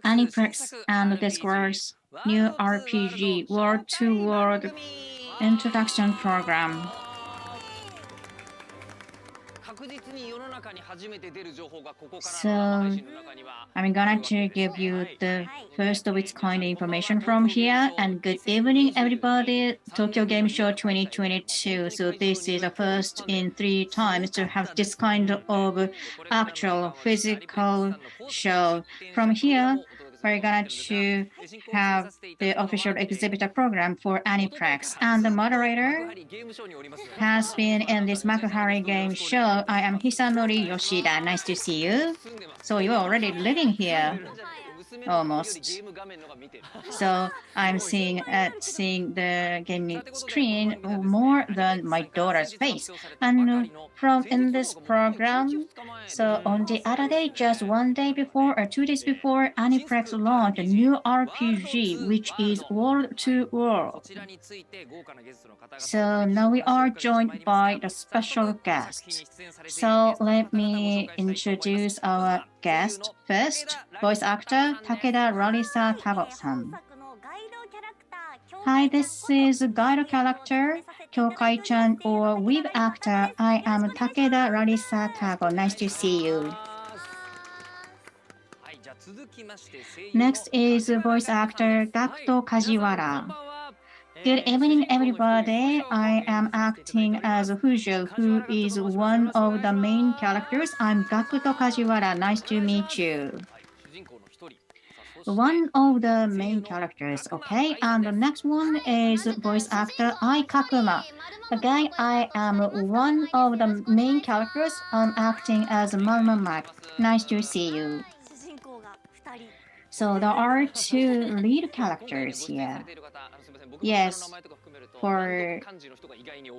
Aniplex and Discworks new RPG World to World Introduction Program. So I'm going to give you the first of its kind information from here. And good evening, everybody. Tokyo Game Show 2022. So this is the first in 3 times to have this kind of actual physical show. From here, we're going to have the official exhibitor program for Aniplex. And the moderator has been in this Makuhari game show. I am Hisanori Yoshida. Nice to see you. So you're already living here. Almost. So I'm seeing the gaming screen more than my daughter's face. And from in this program, so on the other day, just 1 day before or 2 days before, Aniplex launched a new RPG, which is World to World. So now we are joined by the special guest. So let me introduce our guest first, voice actor Takeda Rarisa Tago-san. Hi, this is guide character Kyokai-chan or weeb actor. I am Takeda Rarisa Tago. Nice to see you. Next is voice actor Gakuto Kajiwara. Good evening, everybody. I am acting as Fujo, who is one of the main characters. I'm Gakuto Kajiwara. Nice to meet you. One of the main characters, okay? And the next one is voice actor Ai Kakuma. Again, I am one of the main characters. I'm acting as Mama Mac. Nice to see you. So there are 2 lead characters here. Yes.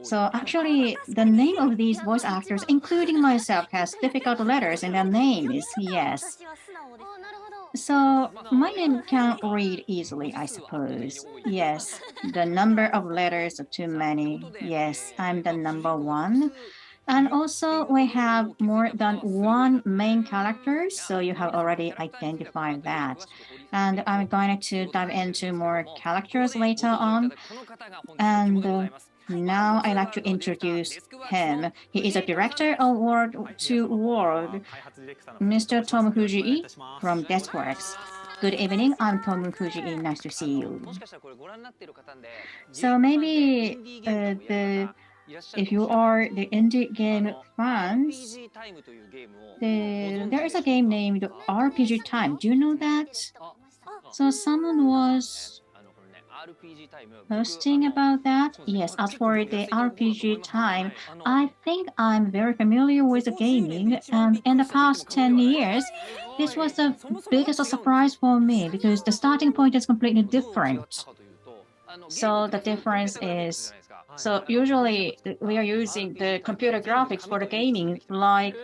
So actually, the name of these voice actors, including myself, has difficult letters in their names. Yes. So my name can't read easily, I suppose. Yes. The number of letters are too many. Yes, I'm the number 1. And also, we have more than 1 main character, so you have already identified that. And I'm going to dive into more characters later on. And now I'd like to introduce him. He is a director of World to World, Mr. Tom Fujii from Deathworks. Good evening, I'm Tom Fujii. Nice to see you. So maybe if you are the indie game fans, there is a game named RPG Time. Do you know that? So someone was posting about that. Yes, as for the RPG Time, I think I'm very familiar with the gaming, and in the past 10 years, this was the biggest surprise for me because the starting point is completely different. So the difference is, so usually we are using the computer graphics for the gaming like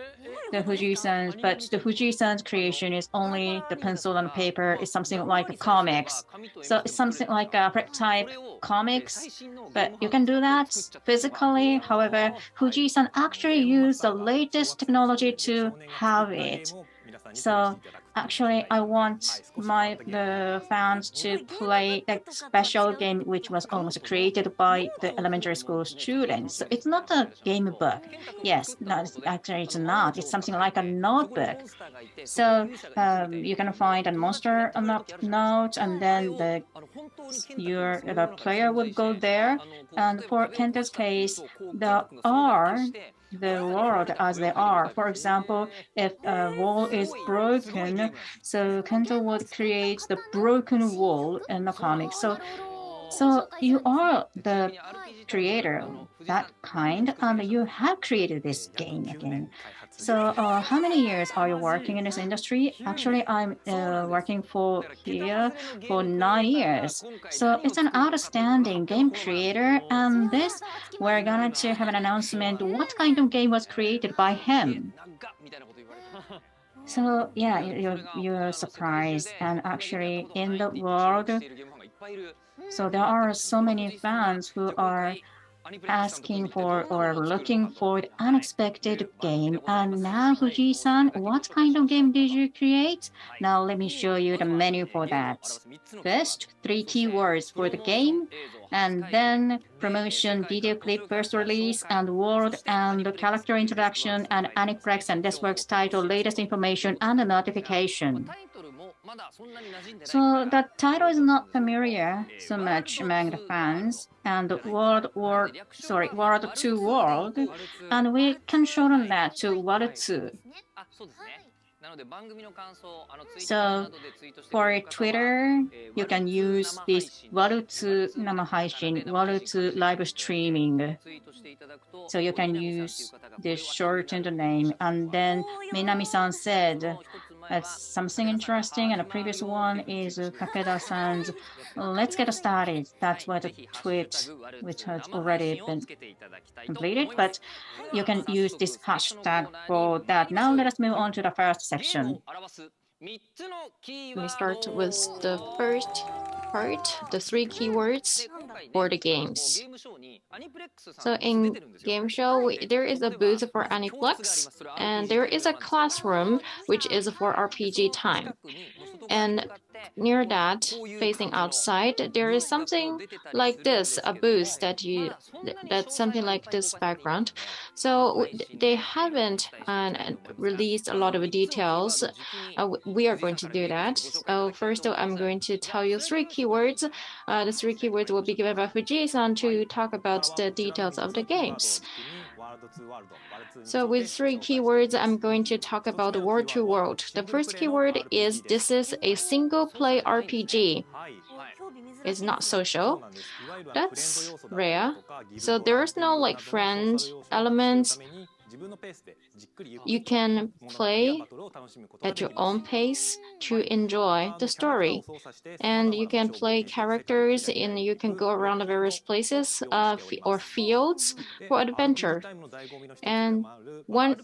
the Fujii-san's, but the Fujii-san's creation is only the pencil and paper. It's something like comics. So it's something like a flip type comics, but you can do that physically. However, Fujii-san actually used the latest technology to have it. So actually, I want the fans to play a special game which was almost created by the elementary school students. So it's not a game book. Yes, no, actually it's not. It's something like a notebook. So you can find a monster on the note, and then the player would go there. And for Kento's case, there are the world as they are. For example, if a wall is broken, so Kento would create the broken wall in the comic. So you are the creator of that kind, and you have created this game again. So how many years are you working in this industry? Actually, I'm working here for 9 years. So it's an outstanding game creator. And this, we're going to have an announcement what kind of game was created by him. So yeah, you're surprised. And actually in the world, so there are so many fans who are asking for or looking for the unexpected game. And now, Fuji-san, what kind of game did you create? Now let me show you the menu for that. First, 3 keywords for the game, and then promotion, video clip, first release, and world, and character introduction, and Aniplex and Deskworks title, latest information, and a notification. So the title is not familiar so much among the fans, and World 2 World, and we can shorten that to World 2. So for Twitter, you can use this World2 生配信, World2 live streaming. So you can use this shortened name. And then Minami-san said, that's something interesting. And the previous one is Kakeda-san's, let's get started. That's what the tweet, which has already been completed, but you can use this hashtag for that. Now let us move on to the first section. We start with the first part, the 3 keywords for the games. So in game show, there is a booth for Aniplex, and there is a classroom, which is for RPG time. And near that, facing outside, there is something like this, a booth that's something like this background. So they haven't released a lot of details. We are going to do that. So first, I'm going to tell you 3 keywords. The 3 keywords will be given by Fuji-san to talk about the details of the games. So with 3 keywords, I'm going to talk about World to World. The first keyword is this is a single-play RPG. It's not social. That's rare. So there's no like friend elements. You can play at your own pace to enjoy the story. And you can play characters and you can go around the various places or fields for adventure. And one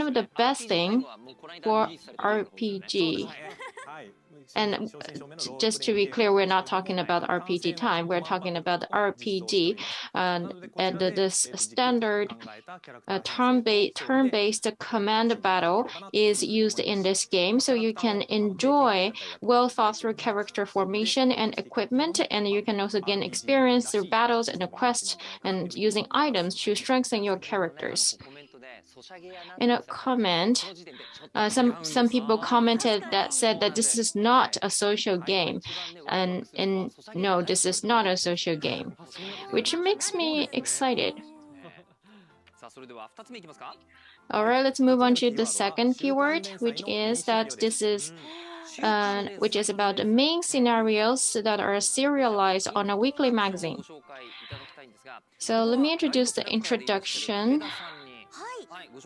of the best things for RPG, and just to be clear, we're not talking about RPG time. We're talking about RPG, and this standard turn-based command battle is used in this game. So you can enjoy well-thought-through character formation and equipment, and you can also gain experience through battles and quests and using items to strengthen your characters. In a comment, some people commented that said that this is not a social game, and no, this is not a social game, which makes me excited. All right, let's move on to the second keyword, which is that this is which is about the main scenarios that are serialized on a weekly magazine. So let me introduce the introduction.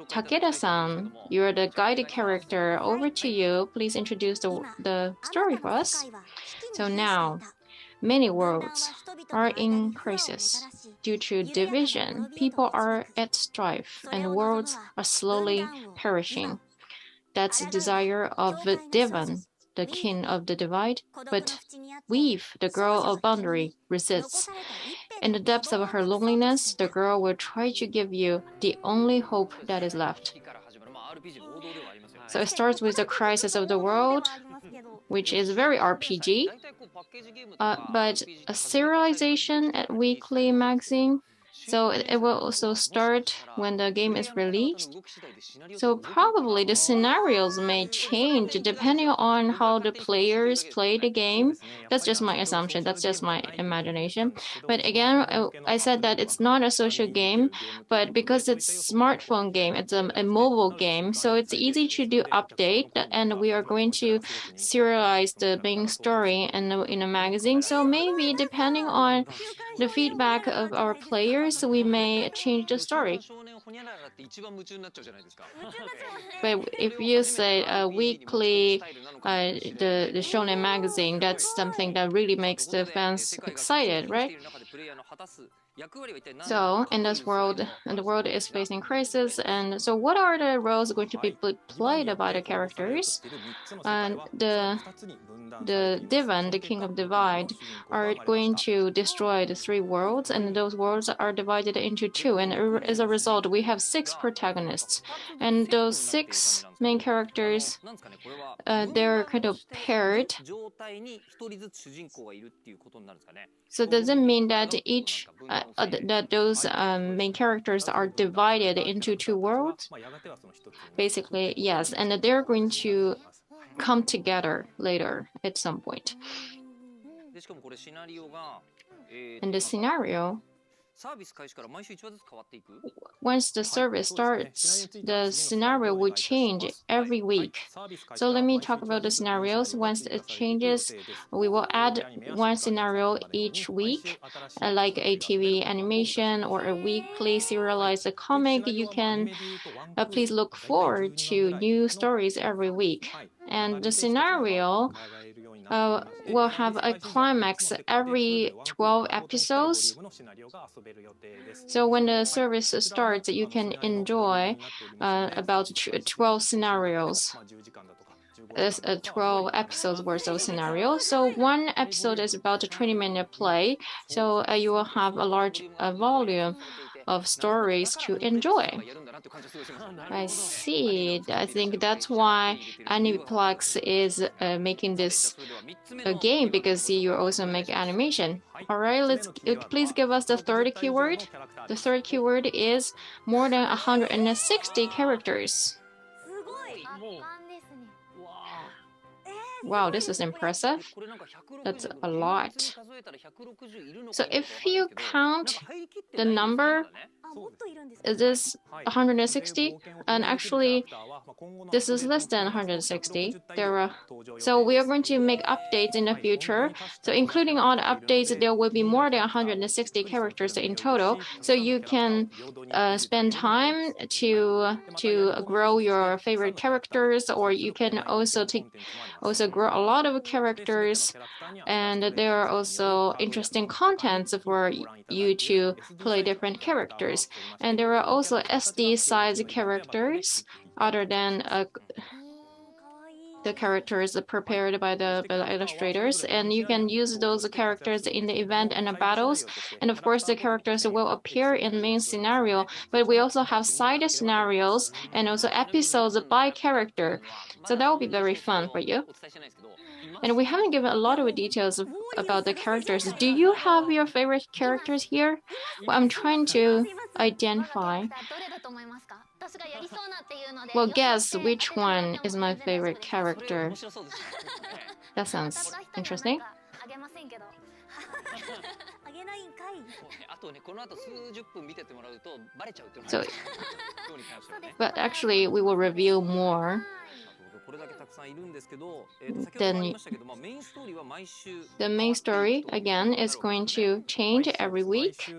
Takeda-san, you're the guided character. Over to you. Please introduce the story for us. So now, many worlds are in crisis. Due to division, people are at strife, and worlds are slowly perishing. That's the desire of Divan, the king of the divide, but Weave, the girl of boundary, resists. In the depths of her loneliness, the girl will try to give you the only hope that is left. So it starts with the crisis of the world, which is very RPG, but a serialization at weekly magazine. So it will also start when the game is released. So probably the scenarios may change depending on how the players play the game. That's just my assumption. That's just my imagination. But again, I said that it's not a social game, but because it's a smartphone game, it's a mobile game, so it's easy to do update, and we are going to serialize the main story in a magazine. So maybe depending on the feedback of our players, we may change the story. But if you say a weekly, the shonen magazine, that's something that really makes the fans excited, right? So in this world, and the world is facing crisis, and so what are the roles going to be played by the characters? And the Divan, the King of Divide, are going to destroy the 3 worlds, and those worlds are divided into 2. And as a result, we have 6 protagonists, and those 6 main characters, they're kind of paired. So does it mean that each that those main characters are divided into 2 worlds? Basically, yes, and they're going to come together later at some point. And the scenario, once the service starts, the scenario will change every week. So let me talk about the scenarios. Once it changes, we will add 1 scenario each week, like a TV animation or a weekly serialized comic. You can please look forward to new stories every week. And the scenario will have a climax every 12 episodes. So when the service starts, you can enjoy about 12 scenarios. 12 episodes worth of scenarios. So 1 episode is about a 20-minute play. So you will have a large volume of stories to enjoy. I see. I think that's why Aniplex is making this game, because you also make animation. All right, please give us the 3rd keyword. The 3rd keyword is more than 160 characters. Wow, this is impressive. That's a lot. So if you count the number, is this 160? And actually, this is less than 160. So we are going to make updates in the future. So including all the updates, there will be more than 160 characters in total. So you can spend time to grow your favorite characters, or you can also grow a lot of characters. And there are also interesting contents for you to play different characters. And there are also SD size characters other than the characters prepared by the illustrators, and you can use those characters in the event and the battles. And of course, the characters will appear in the main scenario, but we also have side scenarios and also episodes by character. So that will be very fun for you. And we haven't given a lot of details about the characters. Do you have your favorite characters here? Well, I'm trying to identify. Well, guess which one is my favorite character. That sounds interesting. So, but actually, we will reveal more. Then the main story again is going to change every week.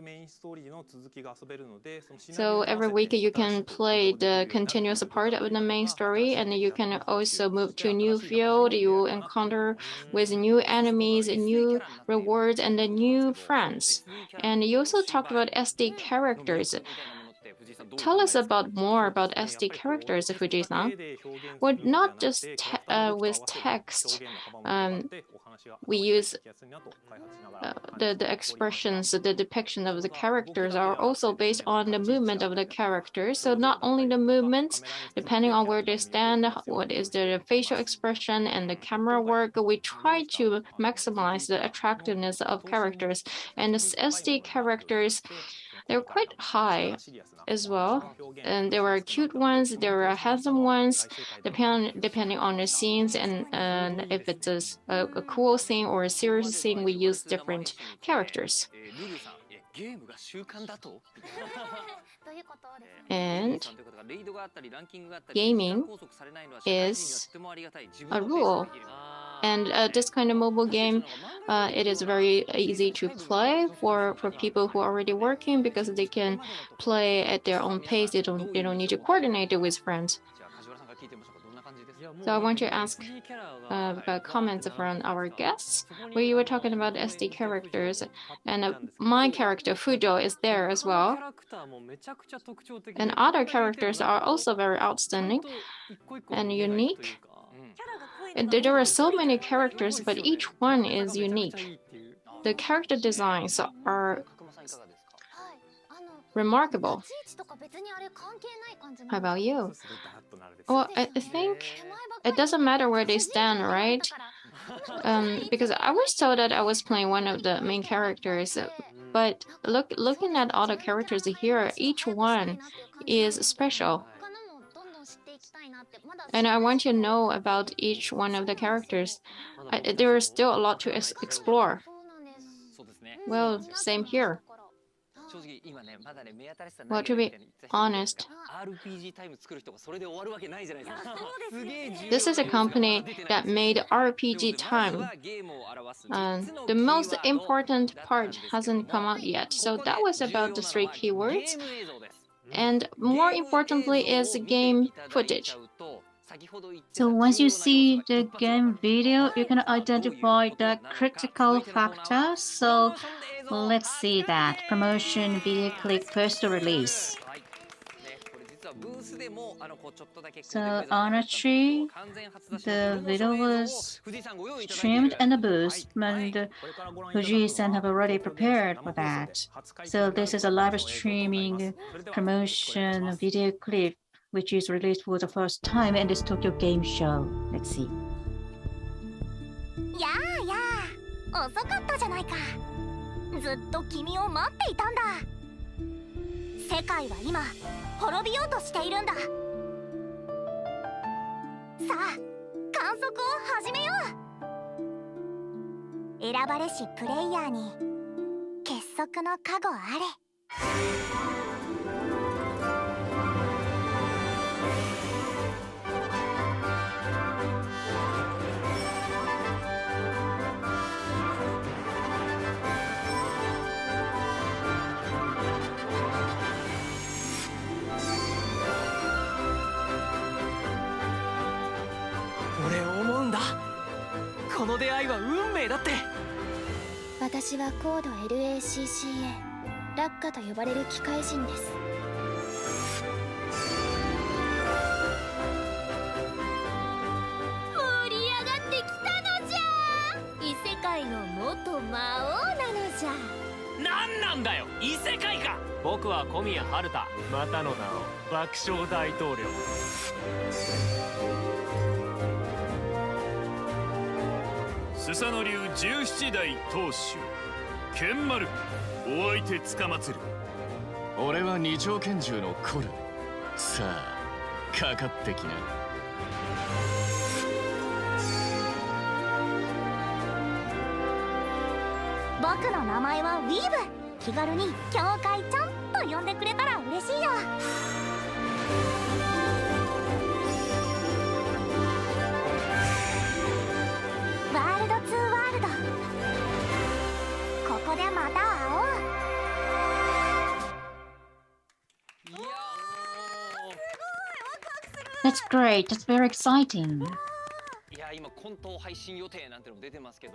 So every week you can play the continuous part of the main story, and you can also move to a new field. You encounter with new enemies, new rewards, and new friends. And you also talked about SD characters. Tell us more about SD characters, Fuji-san. Well, not just with text. We use the expressions, the depiction of the characters are also based on the movement of the characters. So not only the movements, depending on where they stand, what is the facial expression and the camera work, we try to maximize the attractiveness of characters. And the SD characters, they're quite high as well. And there are cute ones, there are handsome ones, depending on the scenes, and if it's a cool scene or a serious scene, we use different characters. And gaming is a rule. And this kind of mobile game, it is very easy to play for people who are already working, because they can play at their own pace. They don't need to coordinate it with friends. So I want to ask about comments from our guests. We were talking about SD characters, and my character Fudo is there as well. And other characters are also very outstanding and unique. And there are so many characters, but each one is unique. The character designs are remarkable. How about you? Well, I think it doesn't matter where they stand, right? Because I was told that I was playing one of the main characters, but looking at all the characters here, each one is special. And I want to know about each one of the characters. There is still a lot to explore. Well, same here. Well, to be honest, this is a company that made RPG time. The most important part hasn't come out yet. So that was about the 3 keywords. And more importantly is game footage. So once you see the game video, you can identify the critical factors. So let's see that. Promotion video clip first release. So honestly, the video was streamed in the booth, and Fuji-san have already prepared for that. So this is a live streaming promotion video clip, which is released for the first time in this Tokyo Game Show. Let's see. Yeah, 遅かったじゃないか。ずっと君を待っていたんだ。世界は今滅びようとしているんだ。さあ、観測を始めよう。選ばれしプレイヤーに結束の加護あれ。この出会いは運命だって。私はコード LACCA ラッカと呼ばれる機械人です。盛り上がってきたのじゃ。異世界の元魔王なのじゃ。なんなんだよ、異世界か。僕は小宮春太、またの名を爆笑大統領。スサノ流17代当主剣丸、お相手つかまつる。俺は二丁拳銃のコル。さあかかってきな。僕の名前はウィーブ。気軽に教会ちゃんと呼んでくれたら嬉しいよ。ワールドツーワールド、ここでまた会おう。 That's great. That's very exciting.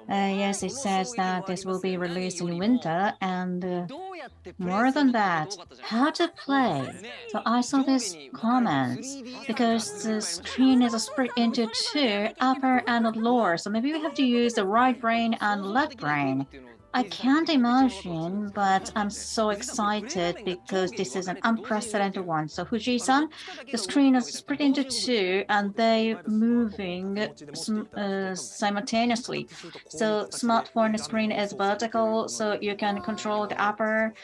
Yes, it says that this will be released in winter, and more than that, how to play. So I saw these comments because the screen is split into 2, upper and lower. So maybe we have to use the right brain and left brain. I can't imagine, but I'm so excited because this is an unprecedented one. So Fuji-san, the screen is split into 2 and they moving simultaneously. So smartphone screen is vertical, so you can control the upper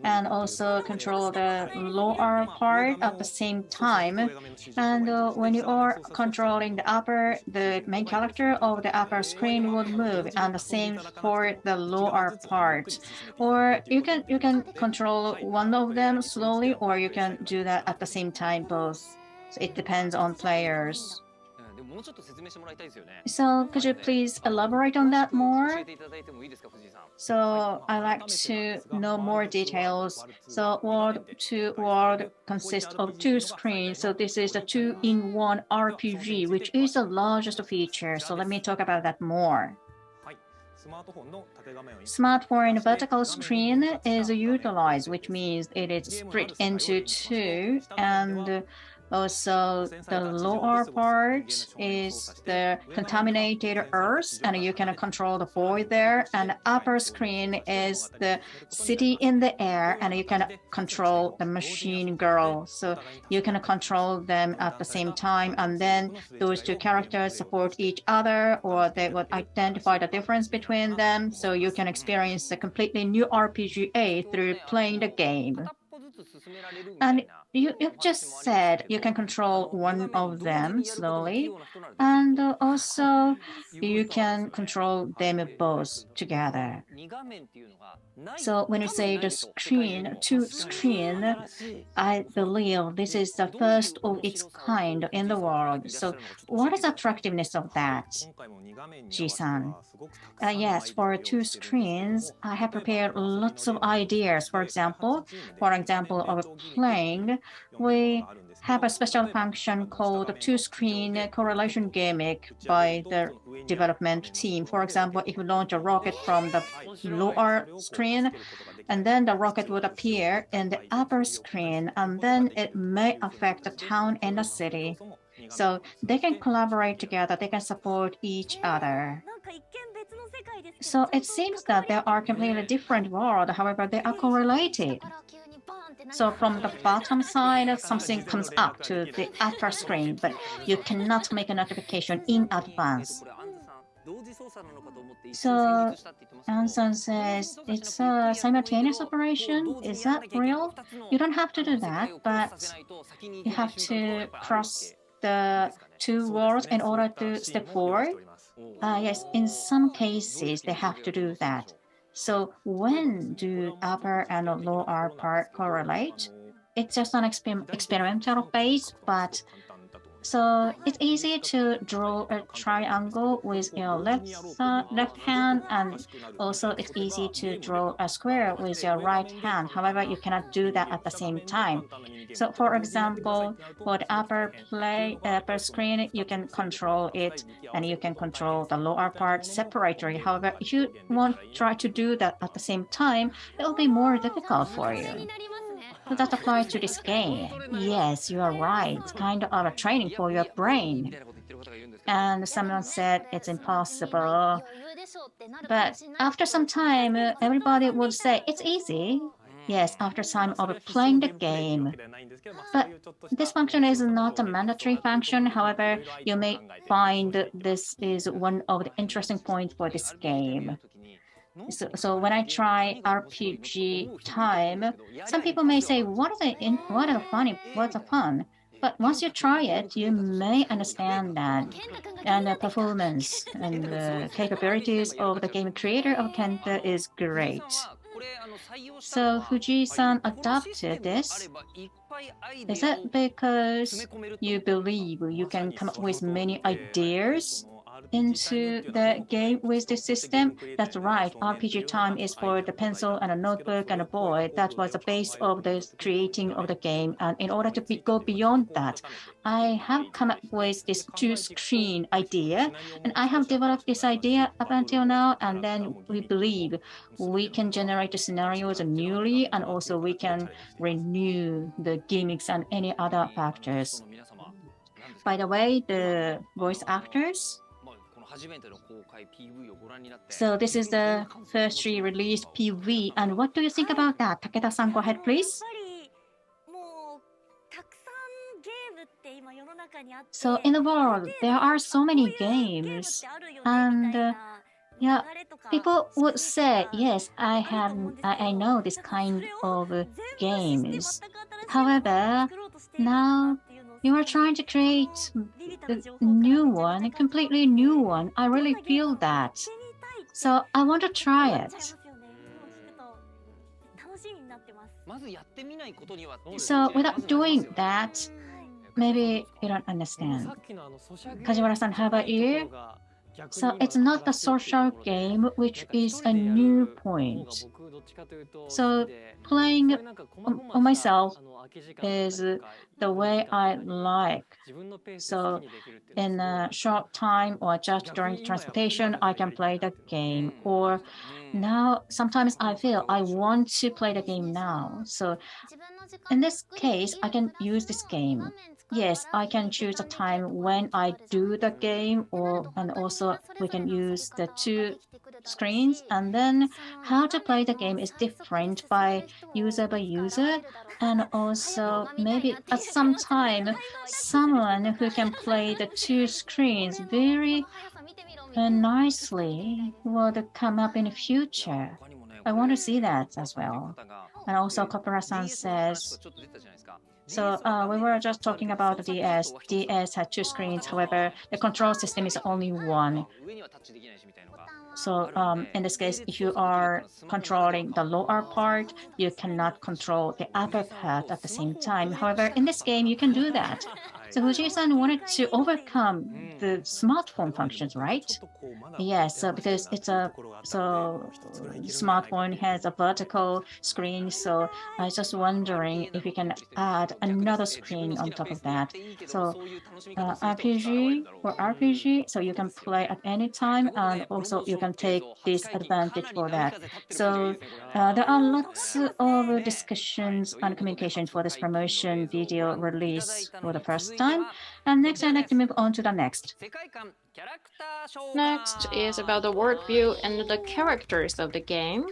and also control the lower part at the same time. And when you are controlling the upper, the main character of the upper screen will move, and the same for the lower part. Or you can control one of them slowly, or you can do that at the same time both. So it depends on players. So could you please elaborate on that more? So I like to know more details. So World to World consists of 2 screens. So this is a 2-in-1 RPG, which is the largest feature. So let me talk about that more. Smartphone vertical screen is utilized, which means it is split into 2, and also the lower part is the contaminated earth, and you can control the void there, and upper screen is the city in the air, and you can control the machine girl. So you can control them at the same time, and then those 2 characters support each other, or they would identify the difference between them, so you can experience a completely new RPG through playing the game. And you've just said you can control one of them slowly, and also you can control them both together. So when you say the screen, 2 screen, I believe this is the first of its kind in the world. So what is the attractiveness of that, Ji-san? Yes, for 2 screens, I have prepared lots of ideas. For example, of playing, we have a special function called 2-screen correlation gimmick by the development team. For example, if you launch a rocket from the lower screen, and then the rocket would appear in the upper screen, and then it may affect the town and the city. So they can collaborate together, they can support each other. So it seems that they are completely different worlds, however, they are correlated. So from the bottom side, something comes up to the upper screen, but you cannot make a notification in advance. So Anson says it's a simultaneous operation. Is that real? You don't have to do that, but you have to cross the 2 worlds in order to step forward. Yes, in some cases they have to do that. So when do upper and lower part correlate? It's just an experimental phase, but so it's easy to draw a triangle with your left hand, and also it's easy to draw a square with your right hand. However, you cannot do that at the same time. So for example, for the upper screen, you can control it, and you can control the lower part separately. However, if you want to try to do that at the same time, it will be more difficult for you. So that applies to this game. Yes, you are right. It's kind of a training for your brain. And someone said it's impossible. But after some time, everybody would say it's easy. Yes, after some of playing the game. But this function is not a mandatory function. However, you may find this is one of the interesting points for this game. So when I try RPG time, some people may say, what's the fun? But once you try it, you may understand that. And the performance and the capabilities of the game creator of Kenta is great. So Fuji-san adopted this. Is it because you believe you can come up with many ideas into the game with the system? That's right. RPG time is for the pencil and a notebook and a board. That was the base of the creating of the game. And in order to go beyond that, I have come up with this 2-screen idea, and I have developed this idea up until now. And then we believe we can generate the scenarios newly, and also we can renew the gimmicks and any other factors. By the way, the voice actors. So this is the firstly released PV, and what do you think about that? Takeda-san, go ahead, please. So in the world, there are so many games, and yeah, people would say, yes, I know this kind of games. However, now you are trying to create a new one, a completely new one. I really feel that. So I want to try it. So without doing that, maybe you don't understand. Kajiwara-san, how about you? So it's not the social game, which is a new point. So playing on myself is the way I like. So in a short time or just during transportation, I can play the game. Or now, sometimes I feel I want to play the game now. So in this case, I can use this game. Yes, I can choose a time when I do the game, and also we can use the two screens. And then how to play the game is different by user, and also maybe at some time someone who can play the two screens very nicely will come up in the future. I want to see that as well. And also, Kopura-san says, so we were just talking about the DS. DS had two screens. However, the control system is only one. So in this case, if you are controlling the lower part, you cannot control the upper part at the same time. However, in this game, you can do that. So Fujii-san wanted to overcome the smartphone functions, right? Yes, so because it's smartphone has a vertical screen, so I was just wondering if we can add another screen on top of that. So RPG, so you can play at any time, and also you can take this advantage for that. So there are lots of discussions and communication for this promotion video release for the first time. And next, I'd like to move on to the next. Next is about the world view and the characters of the game.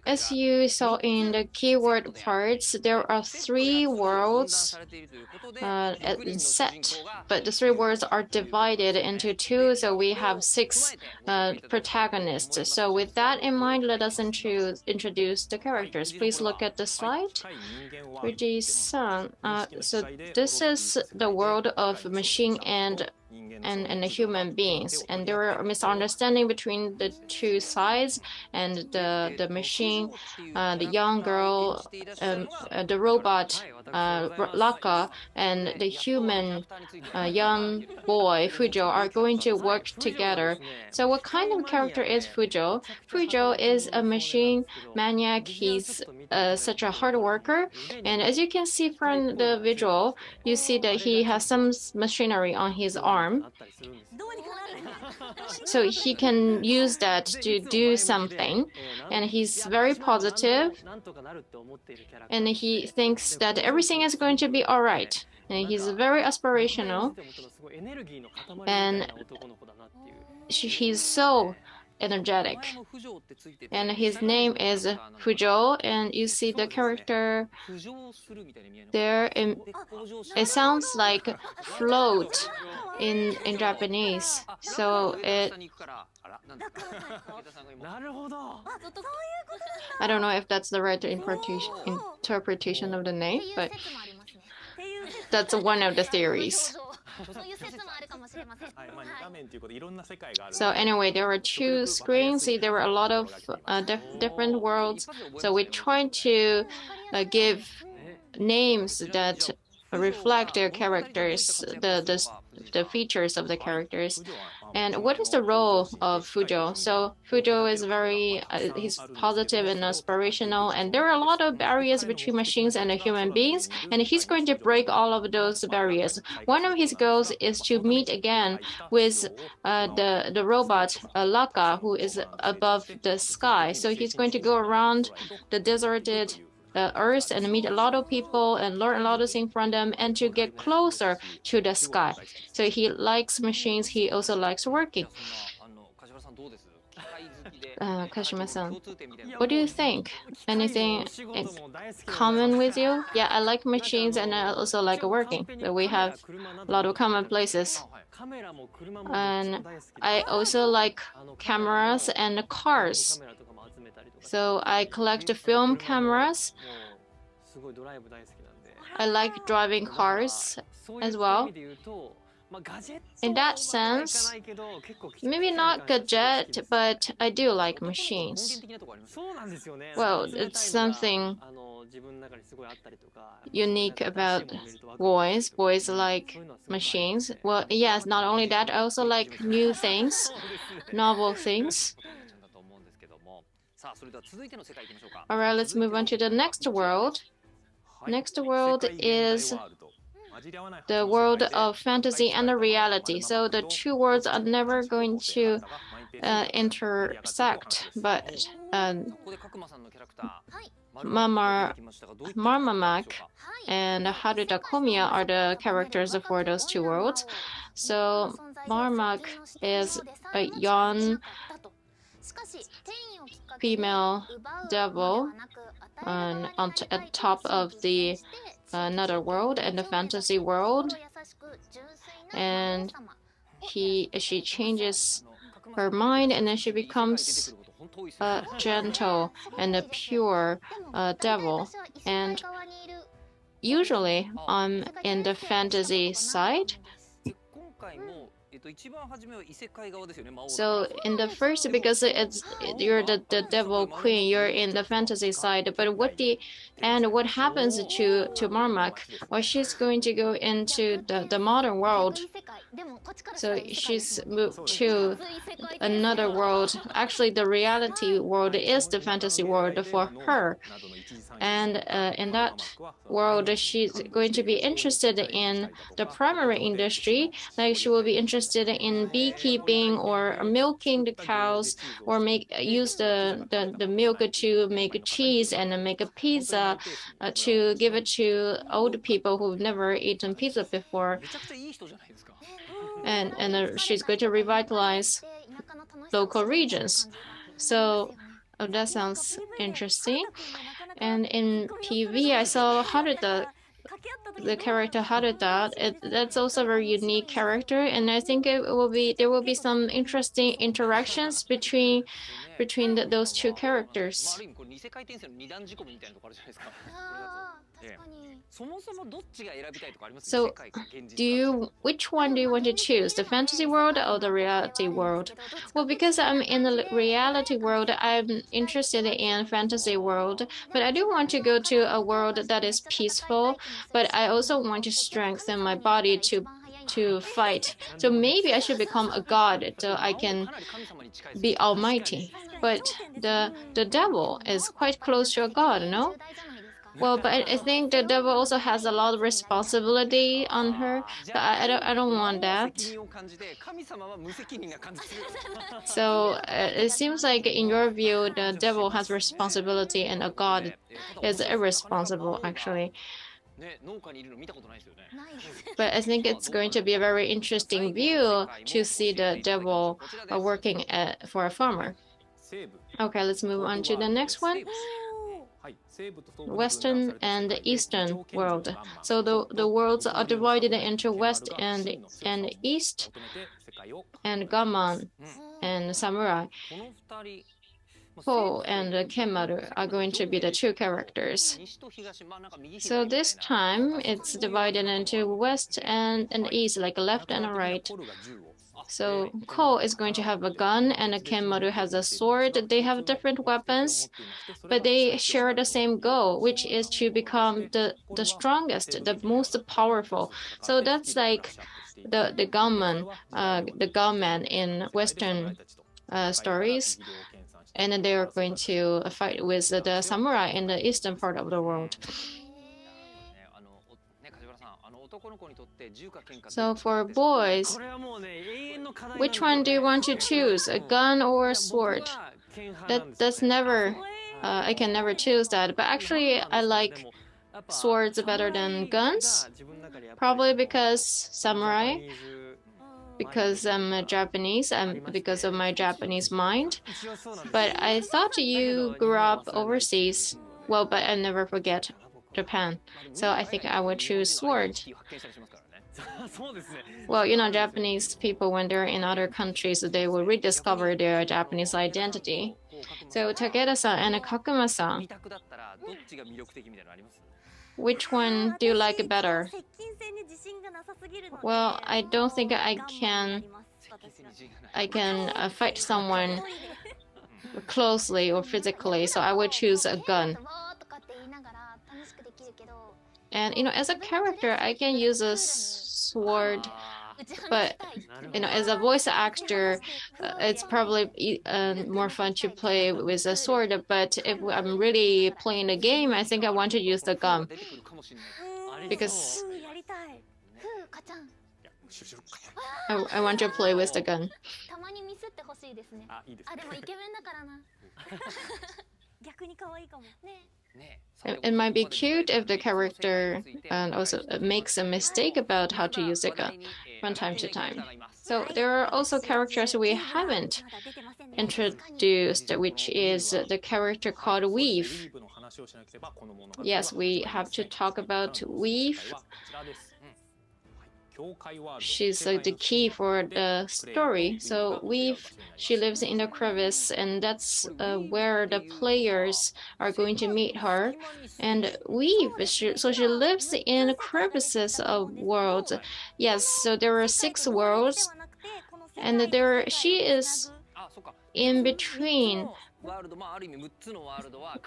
As you saw in the keyword parts, there are 3 worlds set, but the 3 worlds are divided into 2, so we have 6 protagonists. So with that in mind, let us introduce the characters. Please look at the slide. Fujii-san, so this is the world of machine and the human beings, and there are misunderstanding between the 2 sides, and the machine, the young girl, the robot Laka, and the human young boy Fujo are going to work together. So what kind of character is Fujo? Fujo is a machine maniac. He's such a hard worker, and as you can see from the visual, you see that he has some machinery on his arm, so he can use that to do something, and he's very positive, and he thinks that everything is going to be all right, and he's very aspirational, and he's so energetic, and his name is Fujo, and you see the character there, and it sounds like float in Japanese, so I don't know if that's the right interpretation of the name, but that's one of the theories. So anyway, there are 2 screens. See, there were a lot of different worlds. So we tried to give names that reflect their characters, the features of the characters. And what is the role of Fujo? So Fujo is he's positive and aspirational, and there are a lot of barriers between machines and human beings, and he's going to break all of those barriers. One of his goals is to meet again with the robot Laka, who is above the sky. So he's going to go around the deserted Earth and meet a lot of people and learn a lot of things from them, and to get closer to the sky. So he likes machines. He also likes working. Kashima-san, what do you think? Anything common with you? Yeah, I like machines and I also like working. So we have a lot of common places. And I also like cameras and cars. So I collect film cameras. I like driving cars as well. In that sense, maybe not gadget, but I do like machines. Well, it's something unique about boys. Boys like machines. Well, yes, not only that, I also like new things, novel things. All right, let's move on to the next world. Next world is the world of fantasy and the reality. So the two worlds are never going to intersect, but Marmamak and Haruta Komiya are the characters for those two worlds. So Marmak is a young female devil at top of the another world and the fantasy world, and she changes her mind and then she becomes a gentle and a pure devil. And usually I'm in the fantasy side. So in the first, because you're the devil queen, you're in the fantasy side. But what happens to Marmak? Well, she's going to go into the modern world. So she's moved to another world. Actually, the reality world is the fantasy world for her. And in that world, she's going to be interested in the primary industry. Like she will be interested in beekeeping or milking the cows, or use the milk to make cheese and make a pizza to give it to old people who've never eaten pizza before. And she's going to revitalize local regions. So that sounds interesting. And in PV, I saw Haruta, the character Haruta. That's also a very unique character, and I think there will be some interesting interactions between those two characters. So, which one do you want to choose, the fantasy world or the reality world? Well, because I'm in the reality world, I'm interested in fantasy world, but I do want to go to a world that is peaceful, but I also want to strengthen my body to fight. So maybe I should become a god so I can be almighty. But the devil is quite close to a god, no? Well, but I think the devil also has a lot of responsibility on her. But I don't want that. So it seems like in your view, the devil has responsibility and a god is irresponsible, actually. But I think it's going to be a very interesting view to see the devil working for a farmer. Okay, let's move on to the next one. Western and Eastern world. So the worlds are divided into West and East, and Gaman and Samurai. Po and Kenmaru are going to be the two characters. So this time it's divided into West and East, like a left and a right. So Ko is going to have a gun and Kenmaru has a sword. They have different weapons, but they share the same goal, which is to become the strongest, the most powerful. So that's like the gunman in Western stories. And then they are going to fight with the samurai in the eastern part of the world. So for boys, which one do you want to choose, a gun or a sword? That's never, I can never choose that. But actually, I like swords better than guns, probably because samurai, because I'm Japanese and because of my Japanese mind. But I thought you grew up overseas. Well, but I never forget Japan. So I think I would choose sword. Well, you know, Japanese people, when they're in other countries, they will rediscover their Japanese identity. So Takeda-san and Kakuma-san, Which one do you like better? Well, I don't think I can fight someone closely or physically, so I would choose a gun. And as a character, I can use a sword, but as a voice actor, it's probably more fun to play with a sword. But if I'm really playing a game, I think I want to use the gun because I want to play with the gun. It might be cute if the character also makes a mistake about how to use a gun from time to time. So there are also characters we haven't introduced, which is the character called Weave. Yes, we have to talk about Weave. She's the key for the story. So Weave, she lives in a crevice, and that's where the players are going to meet her. And Weave, she lives in crevices of worlds. Yes, so there are 6 worlds, and she is in between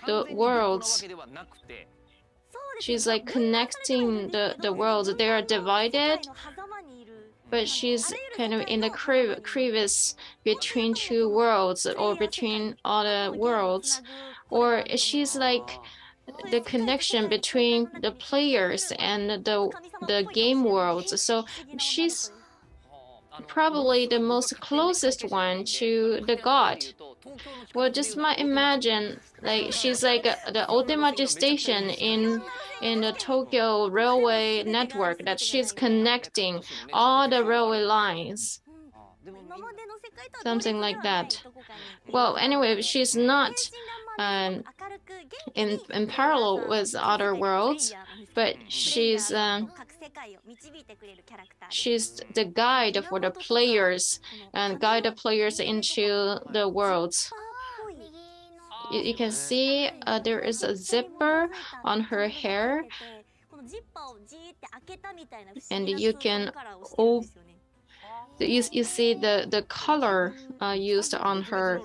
the worlds. She's like connecting the worlds. They are divided, but she's kind of in the crevice between 2 worlds, or between other worlds, or she's like the connection between the players and the game worlds. So she's probably the most closest one to the god. Well, just imagine, like she's like the Otemachi station in the Tokyo railway network, that she's connecting all the railway lines. Something like that. Well, anyway, she's not in parallel with other worlds, but she's the guide for the players and guide the players into the worlds. You can see there is a zipper on her hair, and you can you see the color used on her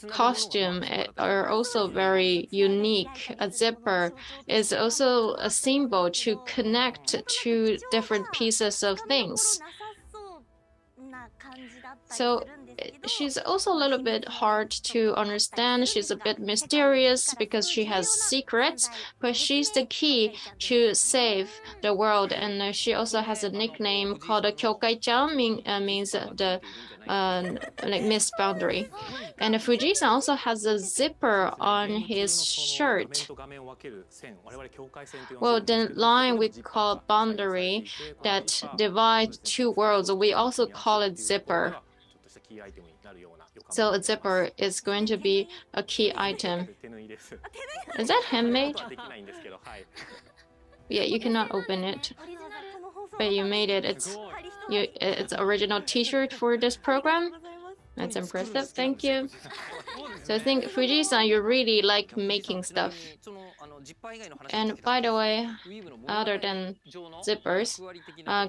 costume are also very unique. A zipper is also a symbol to connect 2 different pieces of things. So she's also a little bit hard to understand. She's a bit mysterious because she has secrets, but she's the key to save the world. And she also has a nickname called Kyokai-chan, means the like Miss Boundary. And Fuji-san also has a zipper on his shirt. Well, the line we call boundary that divides 2 worlds, we also call it zipper. So a zipper is going to be a key item. Is that handmade? Yeah, you cannot open it, but you made it. It's original T-shirt for this program. That's impressive. Thank you. So I think Fuji-san, you really like making stuff. And by the way, other than zippers,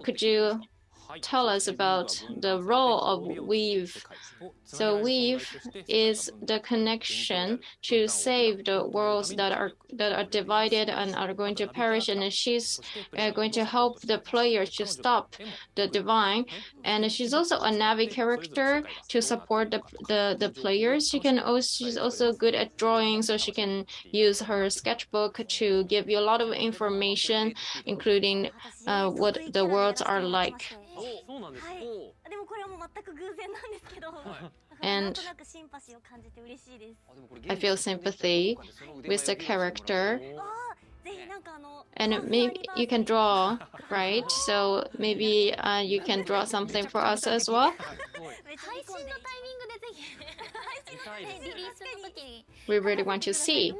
could you tell us about the role of Weave? So Weave is the connection to save the worlds that are divided and are going to perish, and she's going to help the players to stop the divine. And she's also a Navi character to support the players. She's also good at drawing, so she can use her sketchbook to give you a lot of information, including what the worlds are like. And I feel sympathy with the character. And maybe you can draw, right? So maybe you can draw something for us as well. We really want to see.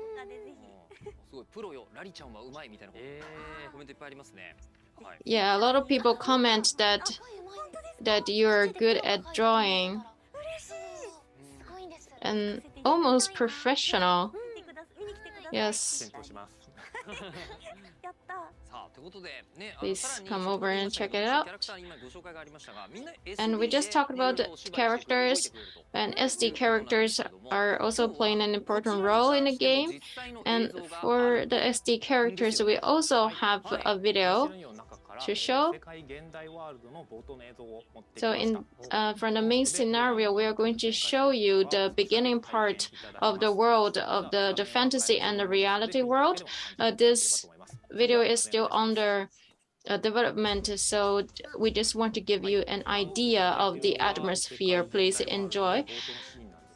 Yeah, a lot of people comment that you're good at drawing and almost professional. Yes. Please come over and check it out. And we just talked about the characters, and SD characters are also playing an important role in the game. And for the SD characters, we also have a video to show. So from the main scenario, we are going to show you the beginning part of the world of the fantasy and the reality world. This video is still under development, so we just want to give you an idea of the atmosphere. Please enjoy.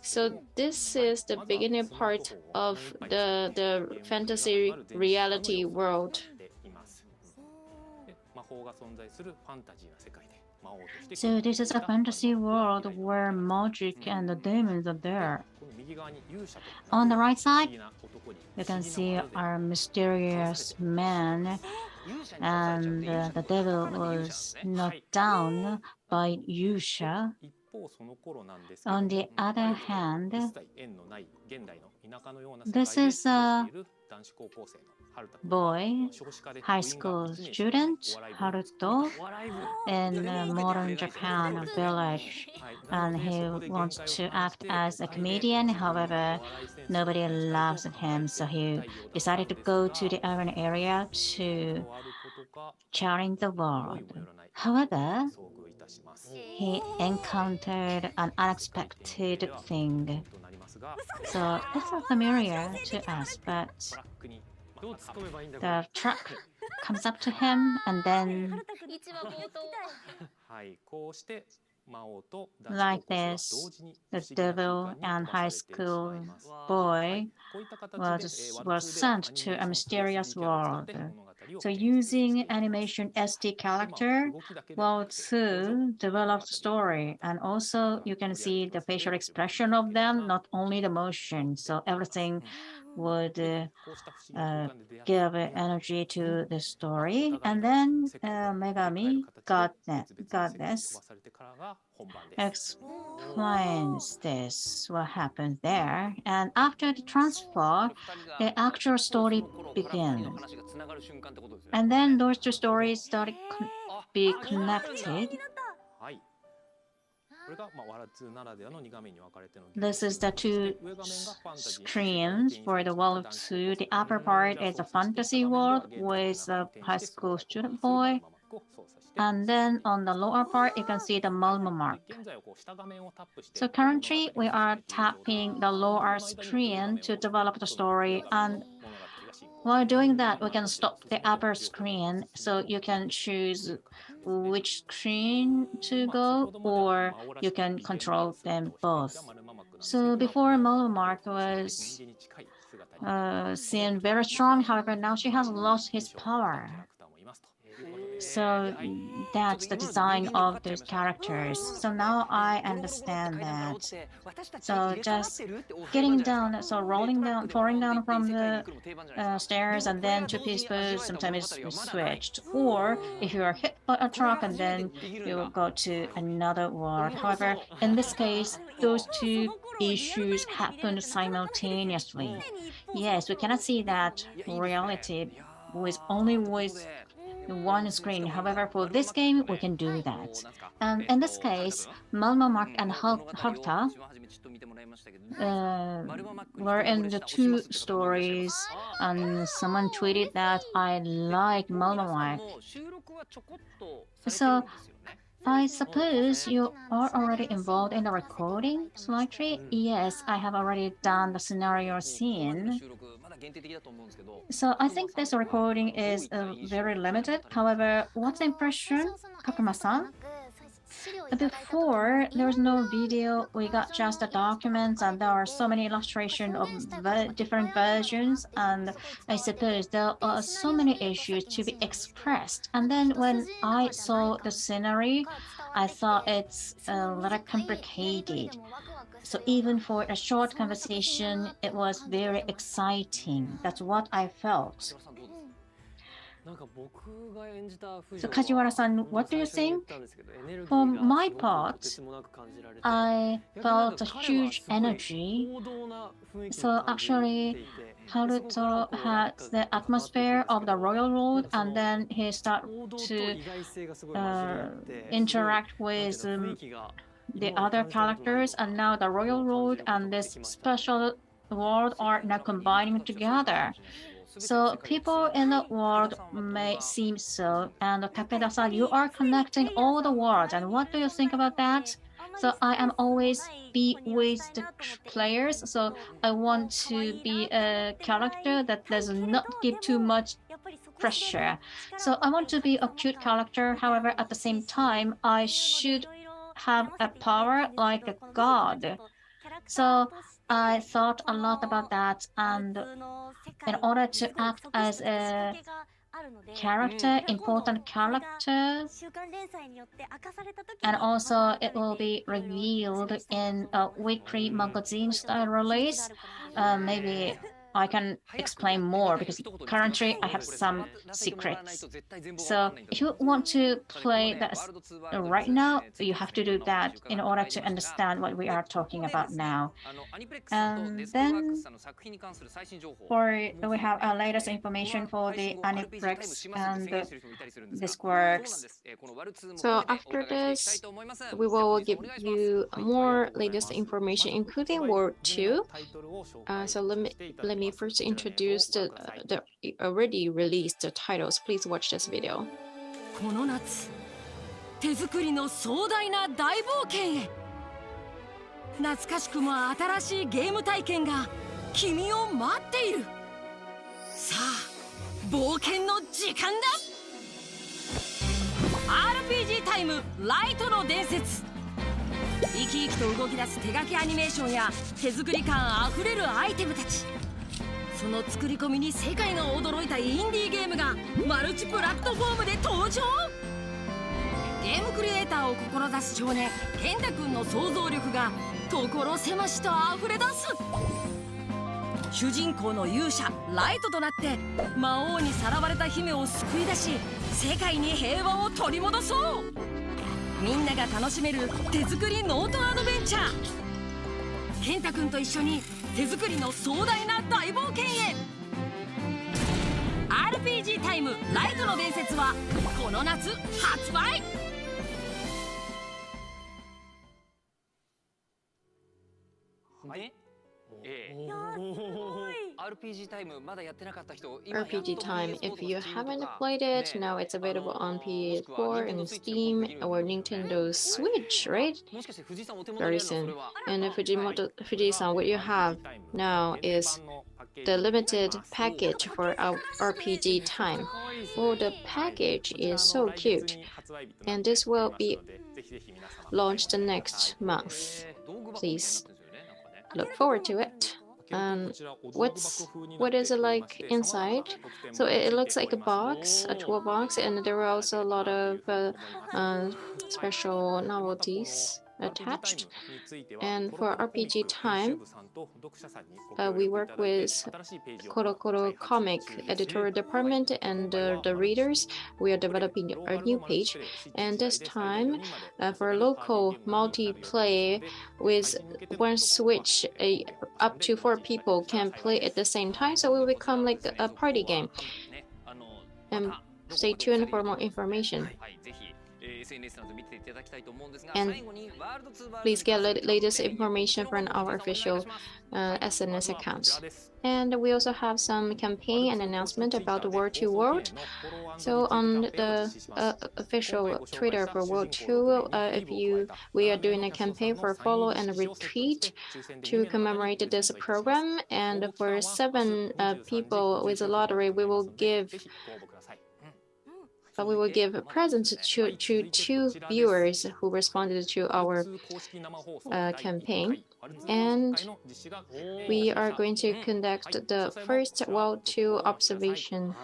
So this is the beginning part of the fantasy reality world. So this is a fantasy world where magic and the demons are there. On the right side, you can see our mysterious man, and the devil was knocked down by Yusha. On the other hand, this is a boy, high school student, Haruto, in modern Japan village, and he wants to act as a comedian. However, nobody laughs at him, so he decided to go to the urban area to challenge the world. However, he encountered an unexpected thing. So it's not familiar to us, but the truck comes up to him, and then like this, the devil and high school boy was sent to a mysterious world. So using animation SD character, to develop the story, and also you can see the facial expression of them, not only the motion. So everything would give energy to the story. And then Megami, goddess, explains this, what happened there. And after the transfer, the actual story begins. And then those two stories started to be connected. This is the two screens for the world 2. The upper part is a fantasy world with a high school student boy. And then on the lower part, you can see the Malmo mark. So currently, we are tapping the lower screen to develop the story. And while doing that, we can stop the upper screen, so you can choose which screen to go, or you can control them both. So before Malmo mark was seen very strong, however, now she has lost his power. So that's the design of those characters. So now I understand that. So just getting down, so rolling down, falling down from the stairs, and then to peaceful, sometimes it's switched. Or if you are hit by a truck, and then you go to another world. However, in this case, those two issues happen simultaneously. Yes, we cannot see that reality with only with one screen. However, for this game, we can do that. And in this case, Malmo Mark and Haruta were in the two stories, and someone tweeted that I like Malmo Mark. So I suppose you are already involved in the recording slightly? Yes, I have already done the scenario scene. So I think this recording is very limited. However, what's the impression, Kakuma-san? Before, there was no video. We got just the documents, and there are so many illustrations of different versions. And I suppose there are so many issues to be expressed. And then when I saw the scenery, I thought it's a little complicated. So even for a short conversation, it was very exciting. That's what I felt. So Kajiwara-san, what do you think? For my part, I felt a huge energy. So actually, Haruto had the atmosphere of the Royal Road, and then he started to interact with the other characters, and now the Royal Road and this special world are now combining together. So people in the world may seem so, and Takeda-san, you are connecting all the worlds, and what do you think about that? So I am always be with the players, so I want to be a character that does not give too much pressure. So I want to be a cute character, however, at the same time, I should have a power like a god. So I thought a lot about that, and in order to act as a character, important character, and also it will be revealed in a weekly magazine style release. Maybe I can explain more because currently I have some secrets. So if you want to play that right now, you have to do that in order to understand what we are talking about now. And then we have our latest information for the Aniplex and this works. So after this, we will give you more latest information, including World 2. So let me first introduce the already released titles. Please watch this video. この夏、手作りの壮大な大冒険へ。懐かしくも新しいゲーム体験が君を待っている。さあ、冒険の時間だ。RPG タイムライトの伝説。生き生きと動き出す手書きアニメーションや手作り感あふれるアイテムたち。その作り込みに世界が驚いたインディーゲームがマルチプラットフォームで登場。ゲームクリエイターを志す少年健太君の想像力が所狭しと溢れ出す。主人公の勇者ライトとなって魔王にさらわれた姫を救い出し、世界に平和を取り戻そう。みんなが楽しめる手作りノートアドベンチャー。健太君と一緒に手作りの壮大な大冒険へ。 RPG タイムライトの伝説はこの夏発売。RPG Time. If you haven't played it, now it's available on PS4 and Steam or Nintendo Switch, right? Very soon. And Fuji-san, what you have now is the limited package for our RPG Time. Well, the package is so cute, and this will be launched next month. Please look forward to it. What is it like inside? So it looks like a box, a toolbox, and there are also a lot of special novelties attached. And for RPG Time, we work with Koro Koro Comic editorial department and the readers. We are developing a new page, and this time for local multiplayer with one Switch, up to 4 people can play at the same time, so it will become like a party game. And stay tuned for more information. And please get latest information from our official SNS accounts. And we also have some campaign and announcement about World 2 World. So on the official Twitter for World 2, we are doing a campaign for follow and retreat to commemorate this program. And for 7 people with a lottery, we will give presents to 2 viewers who responded to our campaign. And we are going to conduct the first World 2 observation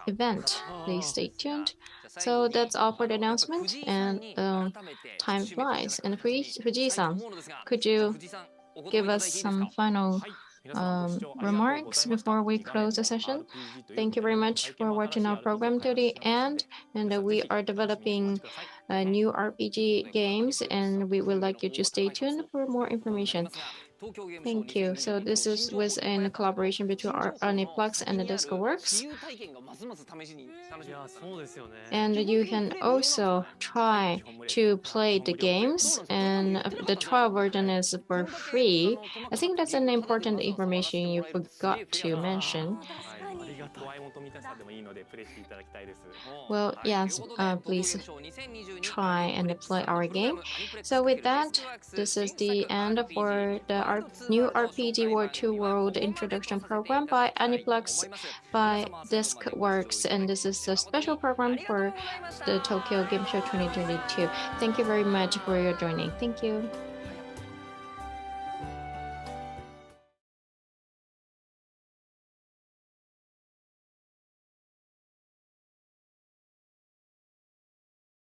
event. Please stay tuned. So that's all for the announcement, and time flies. And Fuji-san, could you give us some final remarks before we close the session? Thank you very much for watching our program to the end. And we are developing new RPG games, and we would like you to stay tuned for more information. Thank you. So this is with in collaboration between our Aniplex and the Disco Works. And you can also try to play the games, and the trial version is for free. I think that's an important information you forgot to mention. Well, yes, please try and play our game. So with that, this is the end for the new RPG World 2 World Introduction Program by Aniplex by Disc Works, and this is a special program for the Tokyo Game Show 2022. Thank you very much for your joining. Thank you.